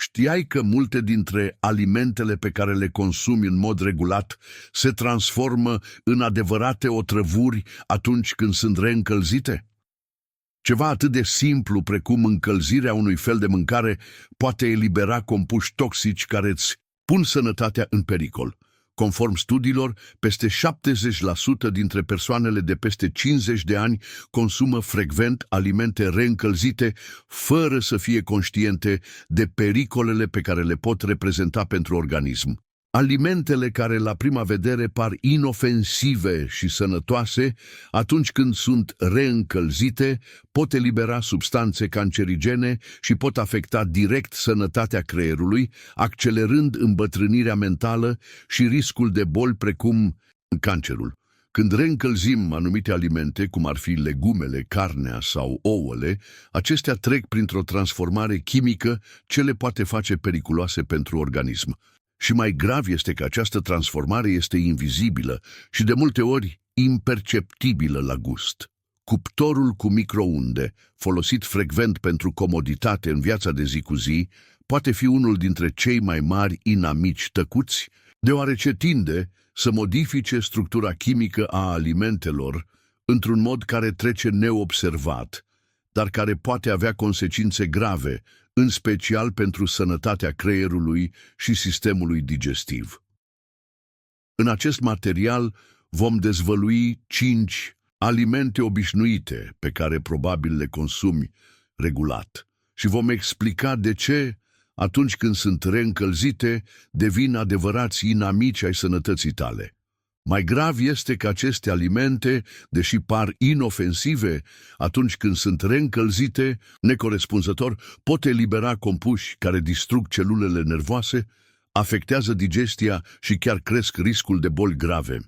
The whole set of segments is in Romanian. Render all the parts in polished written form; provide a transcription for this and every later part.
Știai că multe dintre alimentele pe care le consumi în mod regulat se transformă în adevărate otrăvuri atunci când sunt reîncălzite? Ceva atât de simplu precum încălzirea unui fel de mâncare poate elibera compuși toxici care îți pun sănătatea în pericol. Conform studiilor, peste 70% dintre persoanele de peste 50 de ani consumă frecvent alimente reîncălzite fără să fie conștiente de pericolele pe care le pot reprezenta pentru organism. Alimentele care la prima vedere par inofensive și sănătoase, atunci când sunt reîncălzite, pot elibera substanțe cancerigene și pot afecta direct sănătatea creierului, accelerând îmbătrânirea mentală și riscul de boli precum cancerul. Când reîncălzim anumite alimente, cum ar fi legumele, carnea sau ouăle, acestea trec printr-o transformare chimică ce le poate face periculoase pentru organism. Și mai grav este că această transformare este invizibilă și de multe ori imperceptibilă la gust. Cuptorul cu microunde, folosit frecvent pentru comoditate în viața de zi cu zi, poate fi unul dintre cei mai mari inamici tăcuți, deoarece tinde să modifice structura chimică a alimentelor într-un mod care trece neobservat, dar care poate avea consecințe grave, în special pentru sănătatea creierului și sistemului digestiv. În acest material vom dezvălui 5 alimente obișnuite pe care probabil le consumi regulat și vom explica de ce, atunci când sunt reîncălzite, devin adevărați inamici ai sănătății tale. Mai grav este că aceste alimente, deși par inofensive, atunci când sunt reîncălzite, necorespunzător, pot elibera compuși care distrug celulele nervoase, afectează digestia și chiar cresc riscul de boli grave.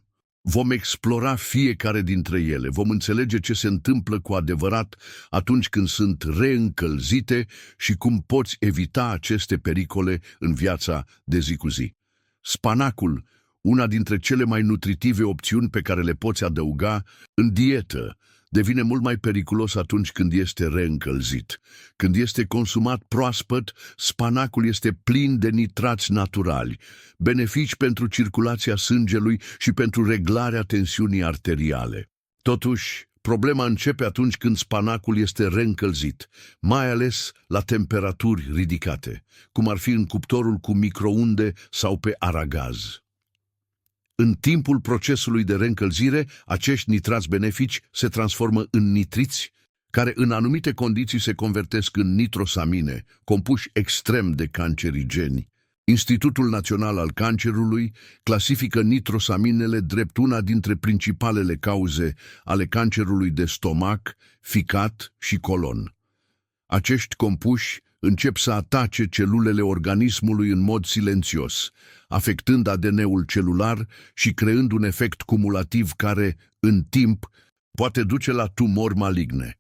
Vom explora fiecare dintre ele, vom înțelege ce se întâmplă cu adevărat atunci când sunt reîncălzite și cum poți evita aceste pericole în viața de zi cu zi. Spanacul, una dintre cele mai nutritive opțiuni pe care le poți adăuga în dietă, devine mult mai periculos atunci când este reîncălzit. Când este consumat proaspăt, spanacul este plin de nitrați naturali, benefici pentru circulația sângelui și pentru reglarea tensiunii arteriale. Totuși, problema începe atunci când spanacul este reîncălzit, mai ales la temperaturi ridicate, cum ar fi în cuptorul cu microunde sau pe aragaz. În timpul procesului de reîncălzire, acești nitrați benefici se transformă în nitriți, care în anumite condiții se convertesc în nitrosamine, compuși extrem de cancerigeni. Institutul Național al Cancerului clasifică nitrosaminele drept una dintre principalele cauze ale cancerului de stomac, ficat și colon. Acești compuși încep să atace celulele organismului în mod silențios, afectând ADN-ul celular și creând un efect cumulativ care, în timp, poate duce la tumori maligne.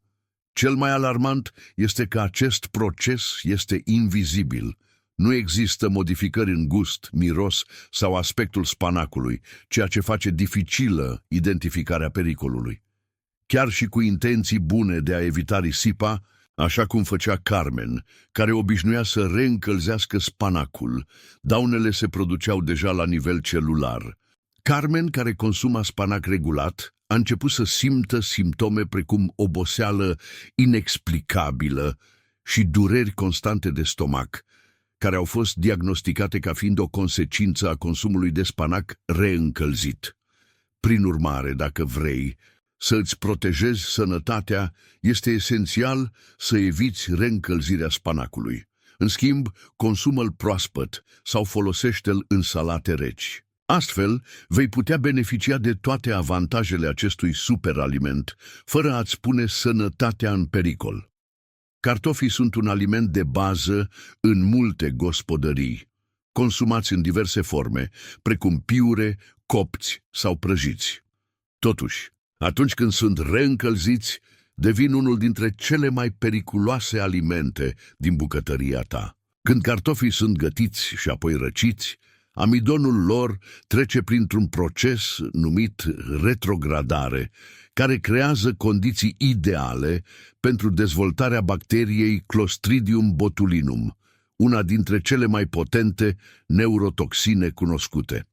Cel mai alarmant este că acest proces este invizibil. Nu există modificări în gust, miros sau aspectul spanacului, ceea ce face dificilă identificarea pericolului. Chiar și cu intenții bune de a evita risipa, așa cum făcea Carmen, care obișnuia să reîncălzească spanacul, daunele se produceau deja la nivel celular. Carmen, care consuma spanac regulat, a început să simtă simptome precum oboseală inexplicabilă și dureri constante de stomac, care au fost diagnosticate ca fiind o consecință a consumului de spanac reîncălzit. Prin urmare, dacă vrei să îți protejezi sănătatea, este esențial să eviți reîncălzirea spanacului. În schimb, consumă-l proaspăt sau folosește-l în salate reci. Astfel, vei putea beneficia de toate avantajele acestui superaliment, fără a-ți pune sănătatea în pericol. Cartofii sunt un aliment de bază în multe gospodării, consumați în diverse forme, precum piure, copți sau prăjiți. Totuși, atunci când sunt reîncălziți, devin unul dintre cele mai periculoase alimente din bucătăria ta. Când cartofii sunt gătiți și apoi răciți, amidonul lor trece printr-un proces numit retrogradare, care creează condiții ideale pentru dezvoltarea bacteriei Clostridium botulinum, una dintre cele mai potente neurotoxine cunoscute.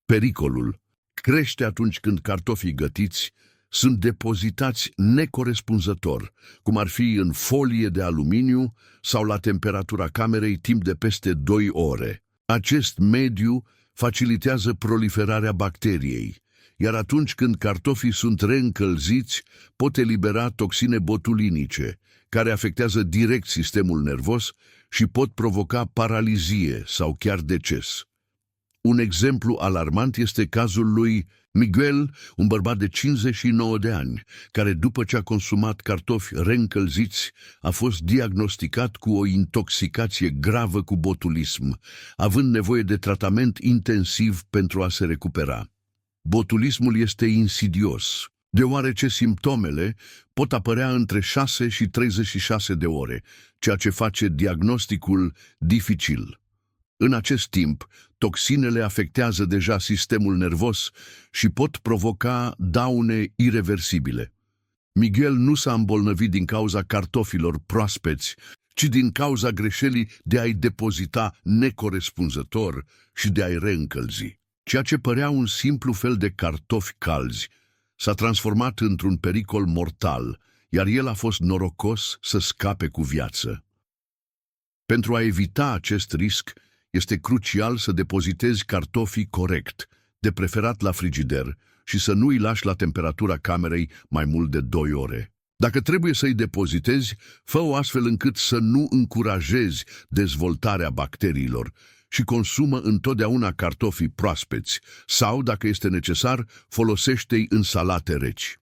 Pericolul crește atunci când cartofii gătiți sunt depozitați necorespunzător, cum ar fi în folie de aluminiu sau la temperatura camerei timp de peste 2 ore. Acest mediu facilitează proliferarea bacteriei, iar atunci când cartofii sunt reîncălziți, pot elibera toxine botulinice, care afectează direct sistemul nervos și pot provoca paralizie sau chiar deces. Un exemplu alarmant este cazul lui Miguel, un bărbat de 59 de ani, care după ce a consumat cartofi reîncălziți a fost diagnosticat cu o intoxicație gravă cu botulism, având nevoie de tratament intensiv pentru a se recupera. Botulismul este insidios, deoarece simptomele pot apărea între 6 și 36 de ore, ceea ce face diagnosticul dificil. În acest timp, toxinele afectează deja sistemul nervos și pot provoca daune ireversibile. Miguel nu s-a îmbolnăvit din cauza cartofilor proaspeți, ci din cauza greșelii de a-i depozita necorespunzător și de a-i reîncălzi. Ceea ce părea un simplu fel de cartofi calzi s-a transformat într-un pericol mortal, iar el a fost norocos să scape cu viață. Pentru a evita acest risc, este crucial să depozitezi cartofii corect, de preferat la frigider, și să nu îi lași la temperatura camerei mai mult de 2 ore. Dacă trebuie să îi depozitezi, fă-o astfel încât să nu încurajezi dezvoltarea bacteriilor și consumă întotdeauna cartofii proaspeți sau, dacă este necesar, folosește-i în salate reci.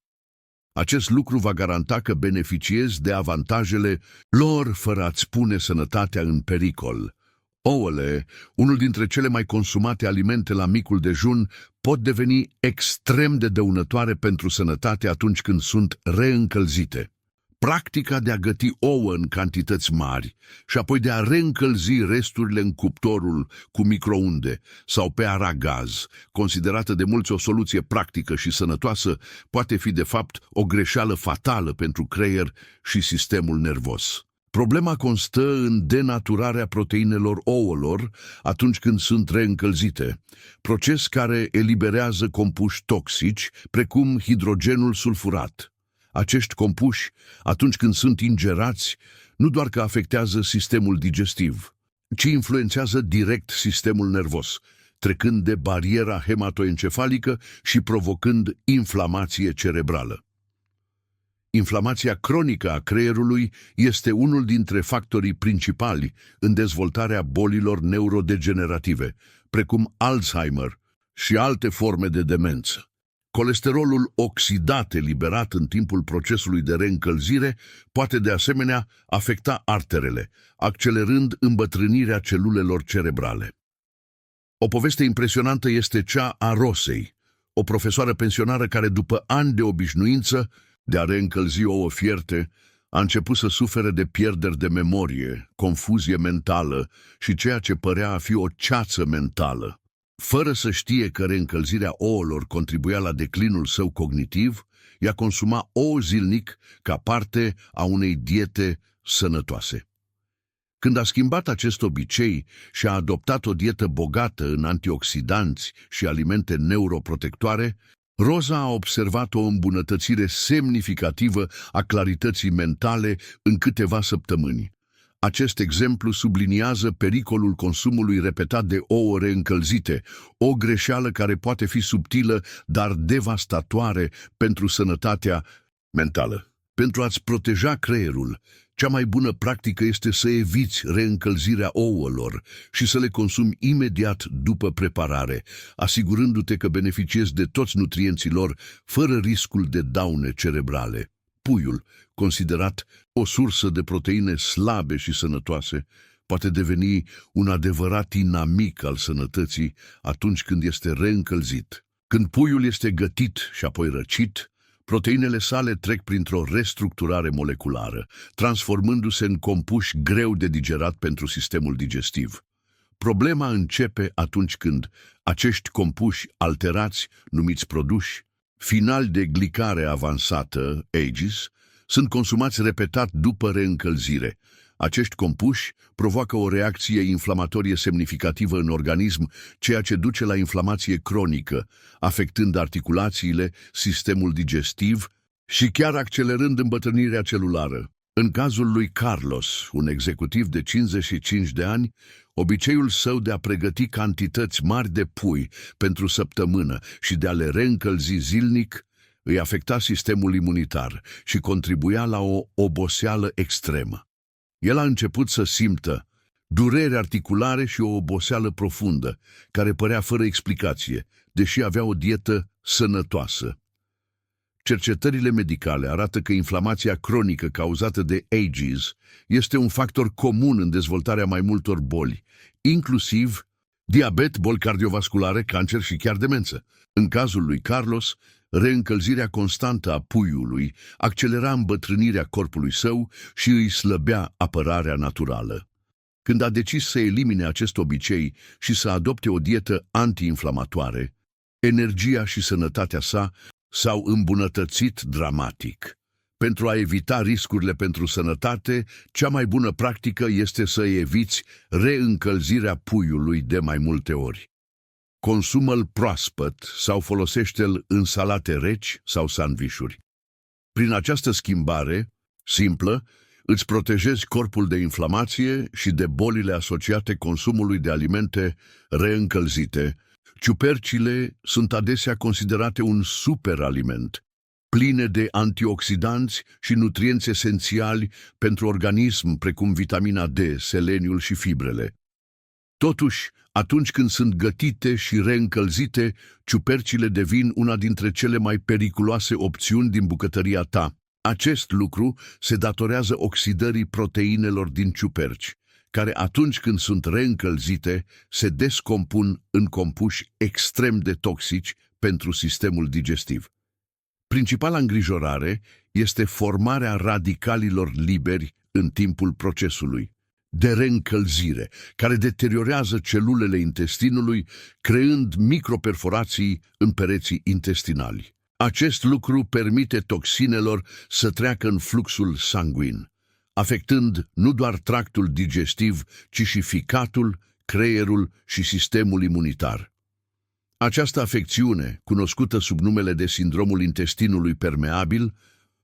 Acest lucru va garanta că beneficiezi de avantajele lor fără a-ți pune sănătatea în pericol. Ouăle, unul dintre cele mai consumate alimente la micul dejun, pot deveni extrem de dăunătoare pentru sănătate atunci când sunt reîncălzite. Practica de a găti ouă în cantități mari și apoi de a reîncălzi resturile în cuptorul cu microunde sau pe aragaz, considerată de mulți o soluție practică și sănătoasă, poate fi de fapt o greșeală fatală pentru creier și sistemul nervos. Problema constă în denaturarea proteinelor ouălor atunci când sunt reîncălzite, proces care eliberează compuși toxici, precum hidrogenul sulfurat. Acești compuși, atunci când sunt ingerați, nu doar că afectează sistemul digestiv, ci influențează direct sistemul nervos, trecând de bariera hematoencefalică și provocând inflamație cerebrală. Inflamația cronică a creierului este unul dintre factorii principali în dezvoltarea bolilor neurodegenerative, precum Alzheimer și alte forme de demență. Colesterolul oxidat eliberat în timpul procesului de reîncălzire poate de asemenea afecta arterele, accelerând îmbătrânirea celulelor cerebrale. O poveste impresionantă este cea a Rosei, o profesoară pensionară care după ani de obișnuință de a reîncălzi ouă fierte, a început să sufere de pierderi de memorie, confuzie mentală și ceea ce părea a fi o ceață mentală. Fără să știe că reîncălzirea ouălor contribuia la declinul său cognitiv, ea consuma ouă zilnic ca parte a unei diete sănătoase. Când a schimbat acest obicei și a adoptat o dietă bogată în antioxidanți și alimente neuroprotectoare, Rosa a observat o îmbunătățire semnificativă a clarității mentale în câteva săptămâni. Acest exemplu subliniază pericolul consumului repetat de ouă reîncălzite, o greșeală care poate fi subtilă, dar devastatoare pentru sănătatea mentală. Pentru a-ți proteja creierul, cea mai bună practică este să eviți reîncălzirea ouălor și să le consumi imediat după preparare, asigurându-te că beneficiezi de toți nutrienții lor fără riscul de daune cerebrale. Puiul, considerat o sursă de proteine slabe și sănătoase, poate deveni un adevărat inamic al sănătății atunci când este reîncălzit. Când puiul este gătit și apoi răcit, proteinele sale trec printr-o restructurare moleculară, transformându-se în compuși greu de digerat pentru sistemul digestiv. Problema începe atunci când acești compuși alterați, numiți produși, final de glicare avansată, AGEs, sunt consumați repetat după reîncălzire, Acești compuși provoacă o reacție inflamatorie semnificativă în organism, ceea ce duce la inflamație cronică, afectând articulațiile, sistemul digestiv și chiar accelerând îmbătrânirea celulară. În cazul lui Carlos, un executiv de 55 de ani, obiceiul său de a pregăti cantități mari de pui pentru săptămână și de a le reîncălzi zilnic îi afecta sistemul imunitar și contribuia la o oboseală extremă. El a început să simtă dureri articulare și o oboseală profundă, care părea fără explicație, deși avea o dietă sănătoasă. Cercetările medicale arată că inflamația cronică cauzată de ages este un factor comun în dezvoltarea mai multor boli, inclusiv diabet, boli cardiovasculare, cancer și chiar demență. În cazul lui Carlos, reîncălzirea constantă a puiului accelera îmbătrânirea corpului său și îi slăbea apărarea naturală. Când a decis să elimine acest obicei și să adopte o dietă antiinflamatoare, energia și sănătatea sa s-au îmbunătățit dramatic. Pentru a evita riscurile pentru sănătate, cea mai bună practică este să eviți reîncălzirea puiului de mai multe ori. Consumă-l proaspăt sau folosește-l în salate reci sau sandvișuri. Prin această schimbare simplă, îți protejezi corpul de inflamație și de bolile asociate consumului de alimente reîncălzite. Ciupercile sunt adesea considerate un superaliment, pline de antioxidanți și nutrienți esențiali pentru organism, precum vitamina D, seleniul și fibrele. Totuși, atunci când sunt gătite și reîncălzite, ciupercile devin una dintre cele mai periculoase opțiuni din bucătăria ta. Acest lucru se datorează oxidării proteinelor din ciuperci, care atunci când sunt reîncălzite se descompun în compuși extrem de toxici pentru sistemul digestiv. Principala îngrijorare este formarea radicalilor liberi în timpul procesului de reîncălzire, care deteriorează celulele intestinului, creând microperforații în pereții intestinali. Acest lucru permite toxinelor să treacă în fluxul sanguin, afectând nu doar tractul digestiv, ci și ficatul, creierul și sistemul imunitar. Această afecțiune, cunoscută sub numele de sindromul intestinului permeabil,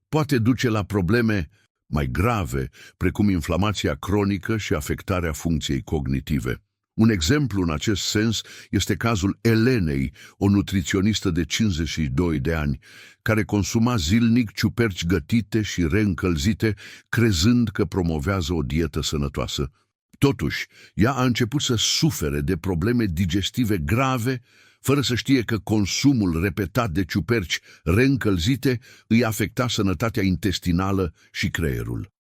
poate duce la probleme mai grave, precum inflamația cronică și afectarea funcției cognitive. Un exemplu în acest sens este cazul Elenei, o nutriționistă de 52 de ani, care consuma zilnic ciuperci gătite și reîncălzite, crezând că promovează o dietă sănătoasă. Totuși, ea a început să sufere de probleme digestive grave, fără să știe că consumul repetat de ciuperci reîncălzite îi afecta sănătatea intestinală și creierul.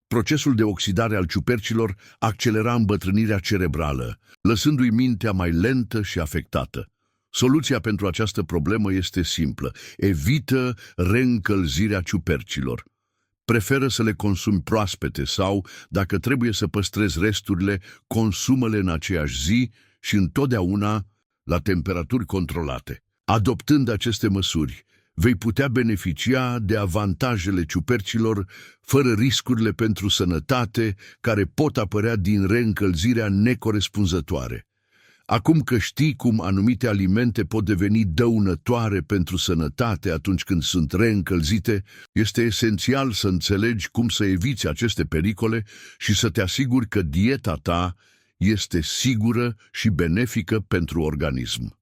Procesul de oxidare al ciupercilor accelera îmbătrânirea cerebrală, lăsându-i mintea mai lentă și afectată. Soluția pentru această problemă este simplă: evită reîncălzirea ciupercilor. Preferă să le consumi proaspete sau, dacă trebuie să păstrezi resturile, consumă-le în aceeași zi și întotdeauna la temperaturi controlate. Adoptând aceste măsuri, vei putea beneficia de avantajele ciupercilor fără riscurile pentru sănătate care pot apărea din reîncălzirea necorespunzătoare. Acum că știi cum anumite alimente pot deveni dăunătoare pentru sănătate atunci când sunt reîncălzite, este esențial să înțelegi cum să eviți aceste pericole și să te asiguri că dieta ta este sigură și benefică pentru organism.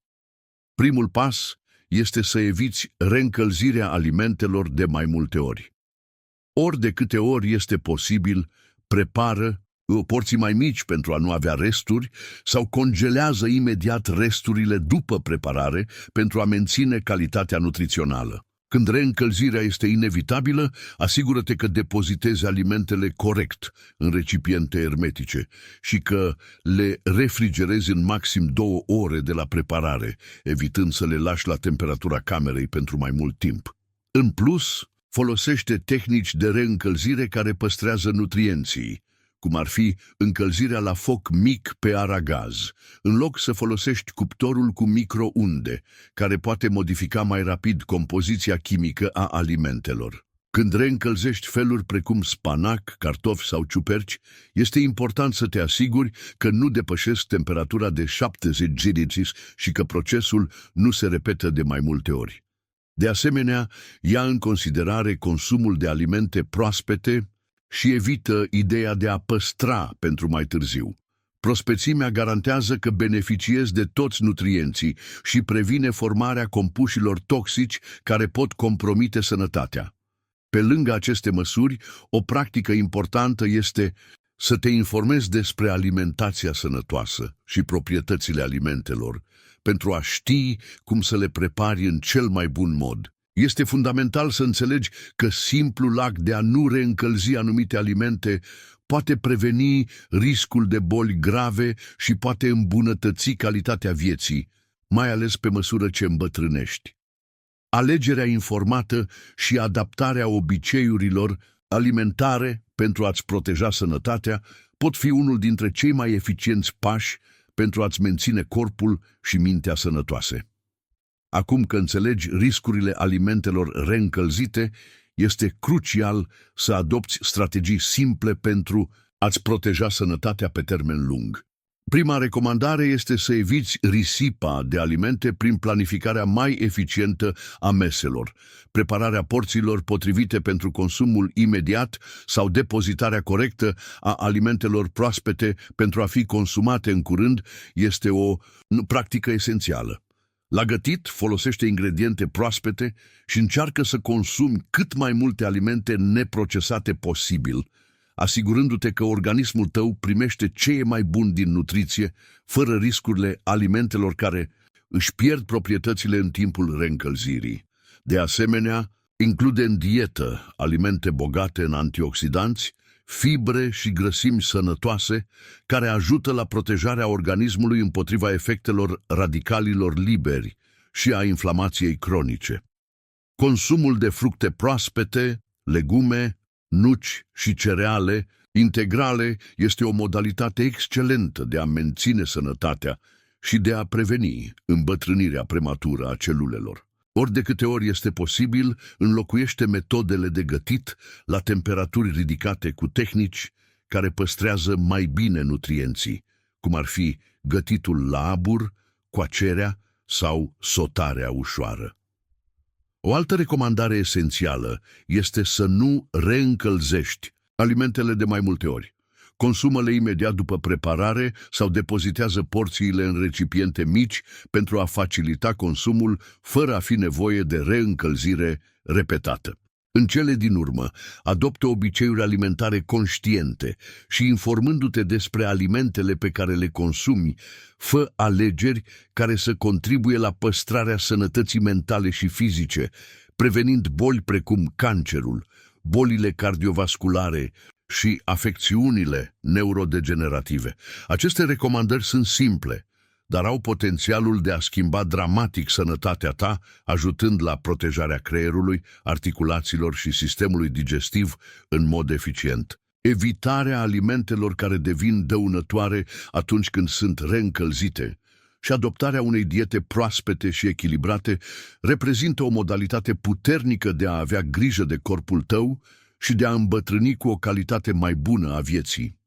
Primul pas este să eviți reîncălzirea alimentelor de mai multe ori. Ori de câte ori este posibil, prepară porții mai mici pentru a nu avea resturi sau congelează imediat resturile după preparare pentru a menține calitatea nutrițională. Când reîncălzirea este inevitabilă, asigură-te că depozitezi alimentele corect în recipiente hermetice și că le refrigerezi în maxim 2 ore de la preparare, evitând să le lași la temperatura camerei pentru mai mult timp. În plus, folosește tehnici de reîncălzire care păstrează nutrienții, cum ar fi încălzirea la foc mic pe aragaz, în loc să folosești cuptorul cu microunde, care poate modifica mai rapid compoziția chimică a alimentelor. Când reîncălzești feluri precum spanac, cartofi sau ciuperci, este important să te asiguri că nu depășesc temperatura de 70 Celsius și că procesul nu se repetă de mai multe ori. De asemenea, ia în considerare consumul de alimente proaspete și evită ideea de a păstra pentru mai târziu. Prospețimea garantează că beneficiezi de toți nutrienții și previne formarea compușilor toxici care pot compromite sănătatea. Pe lângă aceste măsuri, o practică importantă este să te informezi despre alimentația sănătoasă și proprietățile alimentelor, pentru a ști cum să le prepari în cel mai bun mod. Este fundamental să înțelegi că simplul act de a nu reîncălzi anumite alimente poate preveni riscul de boli grave și poate îmbunătăți calitatea vieții, mai ales pe măsură ce îmbătrânești. Alegerea informată și adaptarea obiceiurilor alimentare pentru a-ți proteja sănătatea pot fi unul dintre cei mai eficienți pași pentru a-ți menține corpul și mintea sănătoase. Acum că înțelegi riscurile alimentelor reîncălzite, este crucial să adopți strategii simple pentru a-ți proteja sănătatea pe termen lung. Prima recomandare este să eviți risipa de alimente prin planificarea mai eficientă a meselor, prepararea porțiilor potrivite pentru consumul imediat sau depozitarea corectă a alimentelor proaspete pentru a fi consumate în curând este o practică esențială. La gătit, folosește ingrediente proaspete și încearcă să consumi cât mai multe alimente neprocesate posibil, asigurându-te că organismul tău primește ce e mai bun din nutriție, fără riscurile alimentelor care își pierd proprietățile în timpul reîncălzirii. De asemenea, include în dietă alimente bogate în antioxidanți, fibre și grăsimi sănătoase care ajută la protejarea organismului împotriva efectelor radicalilor liberi și a inflamației cronice. Consumul de fructe proaspete, legume, nuci și cereale integrale este o modalitate excelentă de a menține sănătatea și de a preveni îmbătrânirea prematură a celulelor. Ori de câte ori este posibil, înlocuiește metodele de gătit la temperaturi ridicate cu tehnici care păstrează mai bine nutrienții, cum ar fi gătitul la abur, coacerea sau sotarea ușoară. O altă recomandare esențială este să nu reîncălzești alimentele de mai multe ori. Consumă-le imediat după preparare sau depozitează porțiile în recipiente mici pentru a facilita consumul fără a fi nevoie de reîncălzire repetată. În cele din urmă, adoptă obiceiuri alimentare conștiente și informându-te despre alimentele pe care le consumi, fă alegeri care să contribuie la păstrarea sănătății mentale și fizice, prevenind boli precum cancerul, bolile cardiovasculare și afecțiunile neurodegenerative. Aceste recomandări sunt simple, dar au potențialul de a schimba dramatic sănătatea ta, ajutând la protejarea creierului, articulațiilor și sistemului digestiv în mod eficient. Evitarea alimentelor care devin dăunătoare atunci când sunt reîncălzite și adoptarea unei diete proaspete și echilibrate reprezintă o modalitate puternică de a avea grijă de corpul tău și de a îmbătrâni cu o calitate mai bună a vieții.